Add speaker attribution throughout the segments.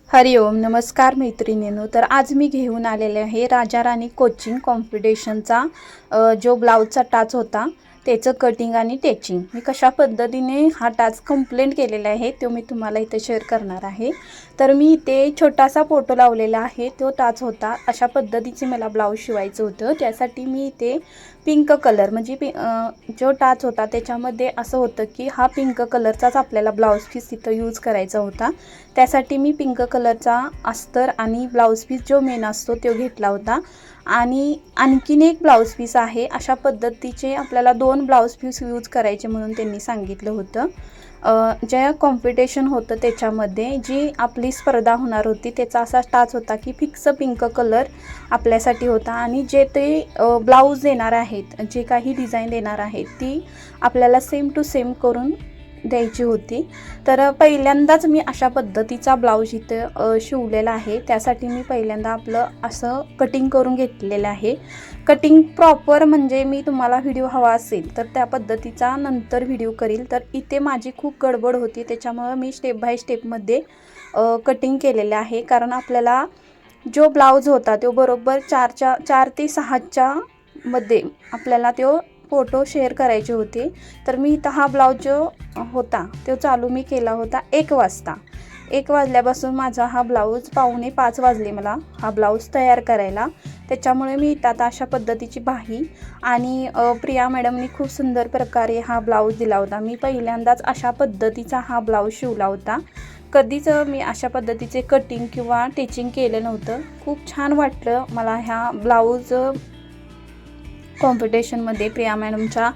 Speaker 1: हरिओम नमस्कार मैत्रिणींनो। तर आज मी घेऊन आलेले आहे राजा राणी कोचिंग कॉम्पिटिशनचा जो ब्लाउजचा टाच होता त्याचं कटिंग आणि टेचिंग मी कशा पद्धतीने हा टाच कंप्लीट केलेला आहे तो मी तुम्हाला इथे शेअर करणार आहे। तर मी इथे छोटासा फोटो लावलेला आहे, तो टाच होता। अशा पद्धतीचे मला ब्लाउज शिवायचं होतं, त्यासाठी मी इथे पिंक कलर म्हणजे जो टाच होता त्याच्यामध्ये असं होतं की हा पिंक कलरचाच आपल्याला ब्लाउज पीस इथं यूज करायचा होता। त्यासाठी मी पिंक कलरचा अस्तर आणि ब्लाउज पीस जो मेन असतो तो घेतला होता। आणि आणखीन एक ब्लाउज पीस आहे, अशा पद्धतीचे आपल्याला 2 ब्लाउज पीस यूज करायचे म्हणून त्यांनी सांगितलं होतं। जे कॉम्पिटिशन होतं त्याच्यामध्ये जी आपली स्पर्धा होणार होती त्याचा असा टाच होता की फिक्स पिंक कलर आपल्यासाठी होता आणि जे ते ब्लाउज देणार आहेत, जे काही डिझाईन देणार आहेत ती आपल्याला सेम टू सेम करून द्यायची होती। तर पहिल्यांदाच मी अशा पद्धतीचा ब्लाउज इथे शिवलेला आहे। त्यासाठी मी पहिल्यांदा आपलं असं कटिंग करून घेतलेलं आहे। कटिंग प्रॉपर म्हणजे मी तुम्हाला व्हिडिओ हवा असेल तर त्या पद्धतीचा नंतर व्हिडिओ करील। तर इथे माझी खूप गडबड होती त्याच्यामुळे मी स्टेप बाय स्टेपमध्ये कटिंग केलेले आहे, कारण आपल्याला जो ब्लाउज होता तो बरोबर 4 ते 6च्या मध्ये आपल्याला तो फोटो शेअर करायचे होते। तर मी इथं हा ब्लाउज जो होता तो चालू मी केला होता 1 वाजता। 1 वाजल्यापासून माझा हा ब्लाउज 4:45 वाजले मला हा ब्लाउज तयार करायला। त्याच्यामुळे मी इथं आता अशा पद्धतीची बाही आणि प्रिया मॅडमनी खूप सुंदर प्रकारे हा ब्लाउज दिला होता। मी पहिल्यांदाच अशा पद्धतीचा हा ब्लाउज शिवला होता, कधीच मी अशा पद्धतीचे कटिंग किंवा टिचिंग केलं नव्हतं। खूप छान वाटलं मला ह्या ब्लाउज कॉम्पिटिशनमध्ये प्रिया मॅडमच्या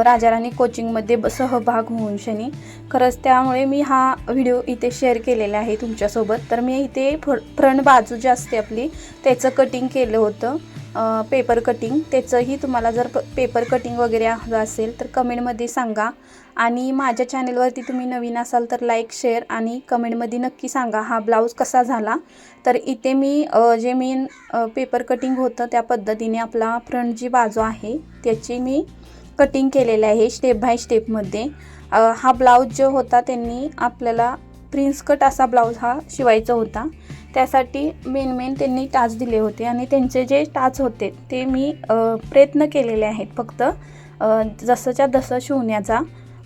Speaker 1: राजा राणी कोचिंगमध्ये सहभाग होऊन शनी खरंच त्यामुळे मी हा व्हिडिओ इथे शेअर केलेला आहे तुमच्यासोबत। तर मी इथे फ्रंट बाजू जी असते आपली त्याचं कटिंग केलं होतं, पेपर कटिंग। त्याचंही तुम्हाला जर पेपर कटिंग वगैरे हवं असेल तर कमेंटमध्ये सांगा। आणि माझ्या चॅनलवरती तुम्ही नवीन असाल तर लाईक शेअर आणि कमेंटमध्ये नक्की सांगा हा ब्लाऊज कसा झाला। तर इथे मी जे मेन पेपर कटिंग होतं त्या पद्धतीने आपला फ्रंट जी बाजू आहे त्याची मी कटिंग केलेलं आहे स्टेप बाय स्टेपमध्ये। हा ब्लाऊज जो होता त्यांनी आपल्याला प्रिन्स कट असा ब्लाऊज हा शिवायचा होता, त्यासाठी मेन त्यांनी टाच दिले होते आणि त्यांचे जे टाच होते ते मी प्रयत्न केलेले आहेत फक्त जसंच्या तसं शिवण्याचा।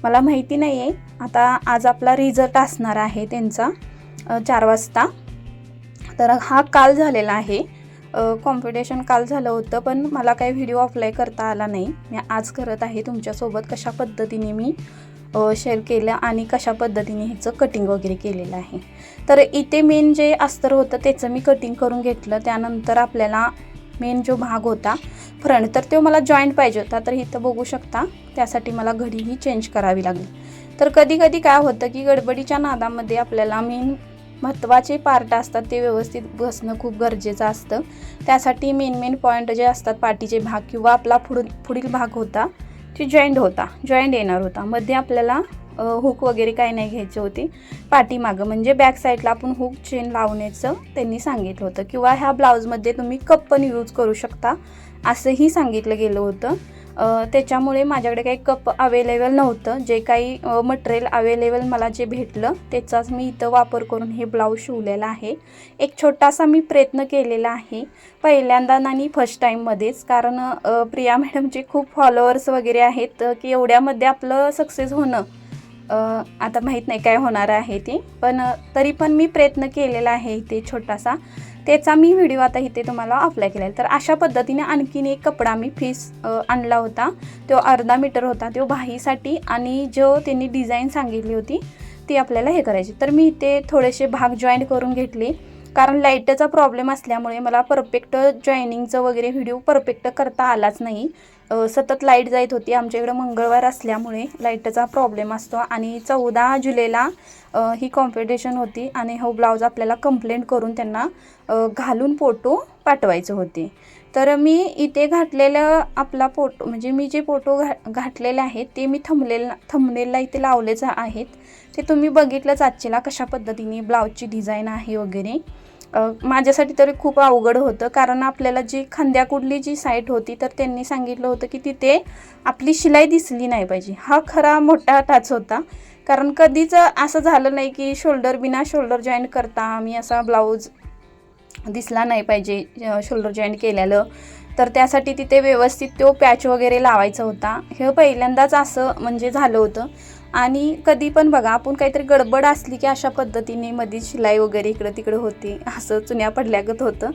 Speaker 1: मला माहिती नाही आहे आता आज आपला रिझल्ट असणार आहे त्यांचा 4 वाजता। तर हा काल झालेला आहे, कॉम्पिटिशन काल झालं होतं पण मला काही व्हिडिओ अप्लाय करता आला नाही। मी आज करत आहे तुमच्यासोबत कशा पद्धतीने मी शेअर केलं आणि कशा पद्धतीने ह्याचं कटिंग वगैरे केलेलं आहे। तर इथे मेन जे अस्तर होतं त्याचं मी कटिंग करून घेतलं। त्यानंतर आपल्याला मेन जो भाग होता फ्रंट तर तो मला जॉईंट पाहिजे होता, तर इथं बघू शकता त्यासाठी मला घडीही चेंज करावी लागली। तर कधी कधी काय होतं की गडबडीच्या नादामध्ये आपल्याला मेन महत्त्वाचे पार्ट असतात ते व्यवस्थित बसणं खूप गरजेचं असतं। त्यासाठी मेन पॉईंट जे असतात पाठीचे भाग किंवा आपला पुढील भाग होता ते जॉईंट येणार होता। मध्ये आपल्याला हुक वगैरे काही नाही घ्यायचे होते, पाठीमागं म्हणजे बॅक साईडला आपण हुक चेन लावण्याचं त्यांनी सांगितलं होतं, किंवा ह्या ब्लाऊजमध्ये तुम्ही कप पण यूज करू शकता असंही सांगितलं गेलं होतं। त्याच्यामुळे माझ्याकडे काही कप अवेलेबल नव्हतं, जे काही मटेरियल अवेलेबल मला जे भेटलं त्याचाच मी इथं वापर करून हे ब्लाऊज शिवलेला आहे। एक छोटासा मी प्रयत्न केलेला आहे पहिल्यांदा आणि फर्स्ट टाईममध्येच, कारण प्रिया मॅडमचे खूप फॉलोअर्स वगैरे आहेत की एवढ्यामध्ये आपलं सक्सेस होणं आता माहीत नाही काय होणार आहे ते, पण तरी पण मी प्रयत्न केलेला आहे इथे छोटासा, त्याचा मी व्हिडिओ आता इथे तुम्हाला अप्लाय केला आहे। तर अशा पद्धतीने आणखीन एक कपडा मी पीस आणला होता, तो अर्धा मीटर होता, तो बाहीसाठी आणि जो त्यांनी डिझाईन सांगितली होती ती आपल्याला हे करायची। तर मी इथे थोडेसे भाग जॉईंट करून घेतले, कारण लाईटचा प्रॉब्लेम असल्यामुळे मला परफेक्ट जॉईनिंगचं वगैरे व्हिडिओ परफेक्ट करता आलाच नाही। सतत लाईट जात होती, आमच्याकडे मंगळवार असल्यामुळे लाईटचा प्रॉब्लेम असतो आणि 14 जुलैला ही कॉम्पिटिशन होती आणि हा ब्लाऊज आपल्याला कंप्लेंट करून त्यांना घालून फोटो पाठवायचे होते। तर मी इथे घातलेलं आपला फोटो म्हणजे मी जे फोटो घातलेले आहेत ते मी थंबनेलला इथे लावलेच आहेत, ते तुम्ही बघितलंच आजच्याला कशा पद्धतीने ब्लाऊजची डिझाईन आहे वगैरे। माझ्यासाठी तरी खूप अवघड होतं, कारण आपल्याला जी खांद्याकुडली जी साईट होती तर त्यांनी सांगितलं होतं की तिथे आपली शिलाई दिसली नाही पाहिजे। हा खरा मोठा टाच होता, कारण कधीच असं झालं नाही की बिना शोल्डर जॉईंट करता मी असा ब्लाऊज दिसला नाही पाहिजे शोल्डर जॉईंट केलेलं. तर त्यासाठी तिथे व्यवस्थित तो पॅच वगैरे लावायचा होता. हे पहिल्यांदाच असं म्हणजे झालं होतं. आणि कधी पण बघा आपण काहीतरी गडबड असली की अशा पद्धतीने मध्ये शिलाई वगैरे इकडं तिकडं होती, असं चुन्या पडल्यागत होतं.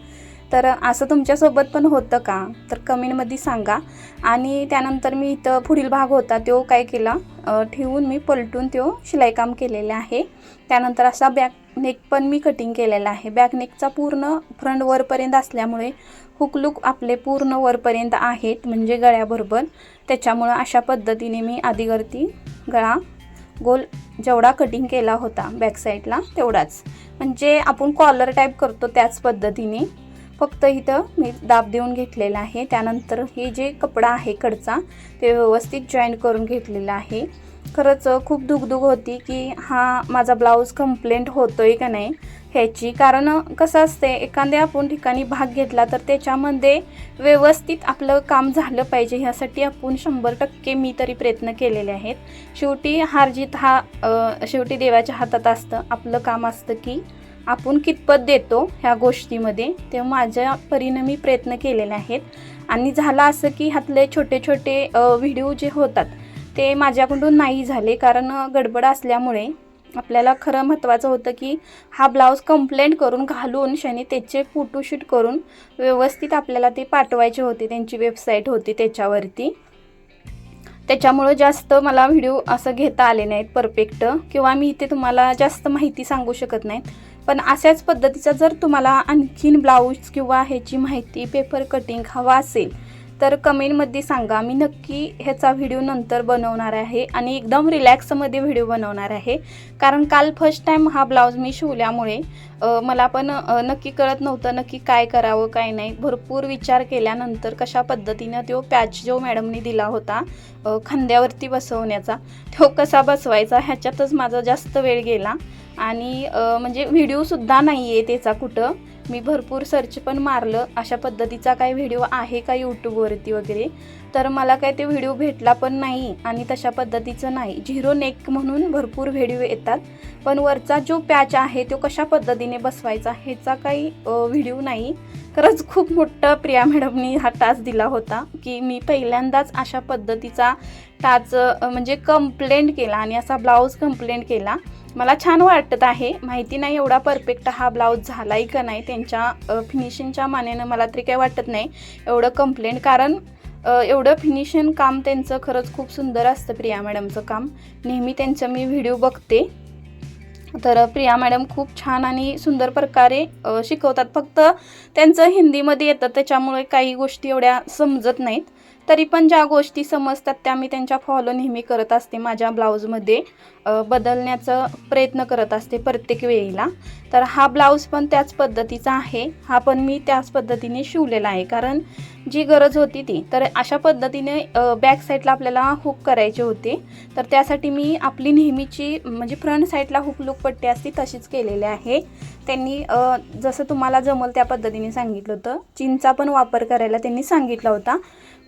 Speaker 1: तर असं तुमच्यासोबत पण होतं का तर कमेंटमध्ये सांगा. आणि त्यानंतर मी इथं पुढील भाग होता तो काय केला ठेवून मी पलटून तो शिलाई काम केलेलं आहे. त्यानंतर असा बॅक नेक पण मी कटिंग केलेला आहे. बॅक नेकचा पूर्ण फ्रंट वरपर्यंत असल्यामुळे हुक लूक आपले पूर्ण वरपर्यंत आहेत म्हणजे गळ्याबरोबर. त्याच्यामुळं अशा पद्धतीने मी आधीवरती गळा गोल जेवढा कटिंग केला होता बॅक साईडला तेवढाच, म्हणजे आपण कॉलर टाईप करतो त्याच पद्धतीने, फक्त इथं मी दाब देऊन घेतलेला आहे. त्यानंतर हे जे कपडा आहे कडचा ते व्यवस्थित जॉईंट करून घेतलेला आहे. खरंच खूप दुगदुग होती की हा माझा ब्लाऊज कंप्लीट होतोय का नाही ह्याची. कारण कसं असते एखाद्या आपण ठिकाणी भाग घेतला तर त्याच्यामध्ये व्यवस्थित आपलं काम झालं पाहिजे, ह्यासाठी आपण 100% मी तरी प्रयत्न केलेले आहेत. शेवटी हार जीत हा शेवटी देवाच्या हातात असतं. आपलं काम असतं की आपण कितपत देतो ह्या गोष्टीमध्ये. ते माझ्या परीने मी प्रयत्न केलेले आहेत. आणि झालं असं की ह्यातले छोटे छोटे व्हिडिओ जे होतात ते माझ्याकडून नाही झाले, कारण गडबड असल्यामुळे आपल्याला खरं महत्त्वाचं होतं की हा ब्लाऊज कंप्लीट करून घालून शनी त्याचे फोटोशूट करून व्यवस्थित आपल्याला ते पाठवायचे होते. त्यांची वेबसाईट होती त्याच्यावरती. त्याच्यामुळं जास्त मला व्हिडिओ असं घेता आले नाहीत परफेक्ट, किंवा मी इथे तुम्हाला जास्त माहिती सांगू शकत नाहीत. पण अशाच पद्धतीचा जर तुम्हाला आणखीन ब्लाऊज किंवा ह्याची माहिती पेपर कटिंग हवा असेल तर कमेंटमध्ये सांगा. मी नक्की ह्याचा व्हिडिओ नंतर बनवणार आहे आणि एकदम रिलॅक्समध्ये व्हिडिओ बनवणार आहे. कारण काल फर्स्ट टाईम हा ब्लाऊज मी शिवल्यामुळे मला पण नक्की कळत नव्हतं नक्की काय करावं काय नाही. भरपूर विचार केल्यानंतर कशा पद्धतीनं तो पॅच जो मॅडमनी दिला होता खांद्यावरती बसवण्याचा तो कसा बसवायचा ह्याच्यातच माझा जास्त वेळ गेला. आणि म्हणजे व्हिडिओसुद्धा नाही आहे त्याचा कुठं. मी भरपूर सर्च पण मारलं अशा पद्धतीचा काही व्हिडिओ आहे का यूट्यूबवरती वगैरे, तर मला काय ते व्हिडिओ भेटला पण नाही. आणि तशा पद्धतीचं नाही, झिरो नेक म्हणून भरपूर व्हिडिओ येतात पण वरचा जो पॅच आहे तो कशा पद्धतीने बसवायचा ह्याचा काही व्हिडिओ नाही. खरंच खूप मोठं प्रिया मॅडमनी हा टास्क दिला होता की मी पहिल्यांदाच अशा पद्धतीचा टास्क म्हणजे कंप्लेंट केला आणि असा ब्लाऊज कंप्लेंट केला. मला छान वाटत आहे. माहिती नाही एवढा परफेक्ट हा ब्लाऊज झाला आहे का नाही, त्यांच्या फिनिशिंगच्या मानेनं मला तरी काही वाटत नाही एवढं कंप्लेंट. कारण एवढं फिनिशिंग काम त्यांचं खरंच खूप सुंदर असतं प्रिया मॅडमचं काम. नेहमी त्यांचं मी व्हिडिओ बघते. तर प्रिया मॅडम खूप छान आणि सुंदर प्रकारे शिकवतात. फक्त त्यांचं हिंदीमध्ये येतं त्याच्यामुळे काही गोष्टी एवढ्या समजत नाहीत. तरी पण ज्या गोष्टी समजतात त्या मी त्यांच्या फॉलो नेहमी करत असते. माझ्या ब्लाऊजमध्ये बदलण्याचा प्रयत्न करत असते प्रत्येक वेळेला. तर हा ब्लाऊज पण त्याच पद्धतीचा आहे. हा पण मी त्याच पद्धतीने शिवलेला आहे कारण जी गरज होती ती. तर अशा पद्धतीने बॅक साईडला आपल्याला हुक करायचे होते. तर त्यासाठी मी आपली नेहमीची म्हणजे फ्रंट साईडला हुक लूक पट्टी असते तशीच केलेली आहे. त्यांनी जसं तुम्हाला जमल त्या पद्धतीने सांगितलं होतं. चीनचा पण वापर करायला त्यांनी सांगितला होता.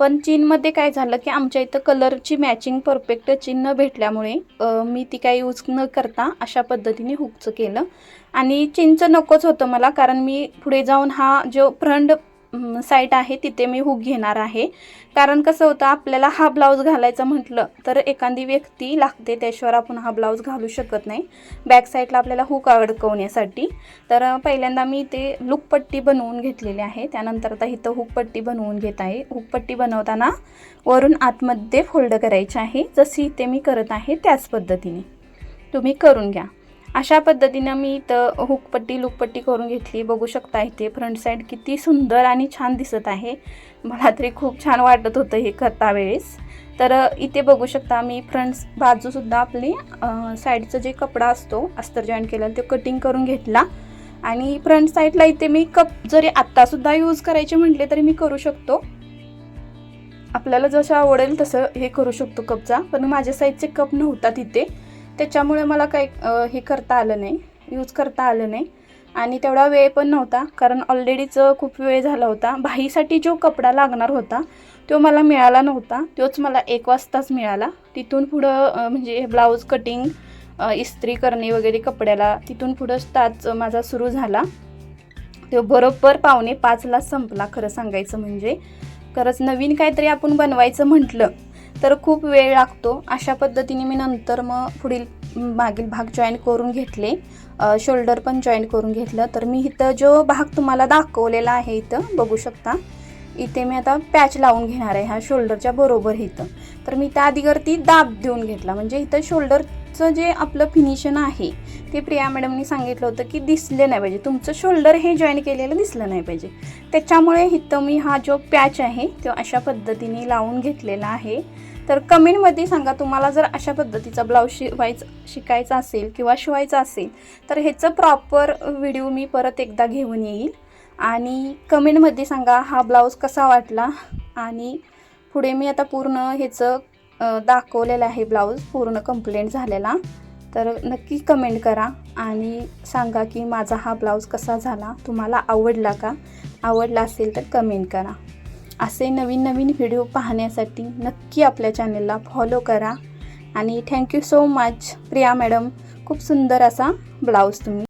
Speaker 1: पण चीनमध्ये काय झालं की आमच्या इथं कलरची मॅचिंग परफेक्ट चीन न भेटल्यामुळे मी ती काही यूज न करता अशा पद्धतीने हुकचं केलं. आणि चीनचं नकोच होतं मला, कारण मी पुढे जाऊन हा जो फ्रंट साईड आहे तिथे मी हुक घेणार आहे. कारण कसं होतं आपल्याला हा ब्लाऊज घालायचा म्हटलं तर एखादी व्यक्ती लागते, त्याशिवाय आपण हा ब्लाऊज घालू शकत नाही बॅक साईडला आपल्याला हुक अडकवण्यासाठी. तर पहिल्यांदा मी ते लूकपट्टी बनवून घेतलेली आहे. त्यानंतर आता इथं हुकपट्टी बनवून घेत आहे. हुकपट्टी बनवताना वरून आतमध्ये फोल्ड करायची आहे. जशी इथे मी करत आहे त्याच पद्धतीने तुम्ही करून घ्या. अशा पद्धतीनं मी इथं हुकपट्टी लूकपट्टी करून घेतली. बघू शकता इथे फ्रंट साईड किती सुंदर आणि छान दिसत आहे. मला तरी खूप छान वाटत होतं हे करता वेळेस. तर इथे बघू शकता मी फ्रंट बाजूसुद्धा आपली साईडचं जे कपडा असतो अस्तर जॉईंट केलेला ते कटिंग करून घेतला. आणि फ्रंट साईडला इथे मी कप जरी आत्तासुद्धा यूज करायचे म्हटले तरी मी करू शकतो. आपल्याला जसं आवडेल तसं हे करू शकतो कपचा. पण माझ्या साईजचे कप नव्हता तिथे, त्याच्यामुळे मला काही हे करता आलं नाही, यूज करता आलं नाही. आणि तेवढा वेळ पण नव्हता कारण ऑलरेडीच खूप वेळ झाला होता. बाहीसाठी जो कपडा लागणार होता तो मला मिळाला नव्हता. तोच मला 1 वाजताच मिळाला. तिथून पुढं म्हणजे ब्लाऊज कटिंग इस्त्री करणे वगैरे कपड्याला, तिथून पुढं स्टार्च माझा सुरू झाला. तो बरोबर 4:45ला संपला. खरं सांगायचं म्हणजे खरंच नवीन काहीतरी आपण बनवायचं म्हटलं तर खूप वेळ लागतो. अशा पद्धतीने मी नंतर मग पुढील मागील भाग जॉईन करून घेतले, शोल्डर पण जॉईन करून घेतलं. तर मी इथं जो भाग तुम्हाला दाखवलेला आहे इथं बघू शकता, इथे मी आता पॅच लावून घेणार आहे ह्या शोल्डरच्या बरोबर इथं. तर मी त्या आधीवरती दाब देऊन घेतला, म्हणजे इथं शोल्डरचं जे आपलं फिनिशन आहे ते प्रिया मॅडमनी सांगितलं होतं की दिसले नाही पाहिजे, तुमचं शोल्डर हे जॉईन केलेलं दिसलं नाही पाहिजे. त्याच्यामुळे इथं मी हा जो पॅच आहे तो अशा पद्धतीने लावून घेतलेला आहे. तर कमेंटमध्ये सांगा तुम्हाला जर अशा पद्धतीचा ब्लाऊज शिकायचा असेल किंवा शिवायचा असेल तर ह्याचं प्रॉपर व्हिडिओ मी परत एकदा घेऊन येईल. आणि कमेंटमध्ये सांगा हा ब्लाऊज कसा वाटला. आणि पुढे मी आता पूर्ण ह्याचं दाखवलेलं आहे ब्लाऊज पूर्ण कंप्लीट झालेला. तर नक्की कमेंट करा आणि सांगा की माझा हा ब्लाऊज कसा झाला, तुम्हाला आवडला का. आवडला असेल तर कमेंट करा. असे नवीन नवीन व्हिडिओ पाहण्यासाठी नक्की आपल्या चॅनलला फॉलो करा. आणि thank you so much Priya madam, खूप सुंदर असा ब्लाऊज तुम्ही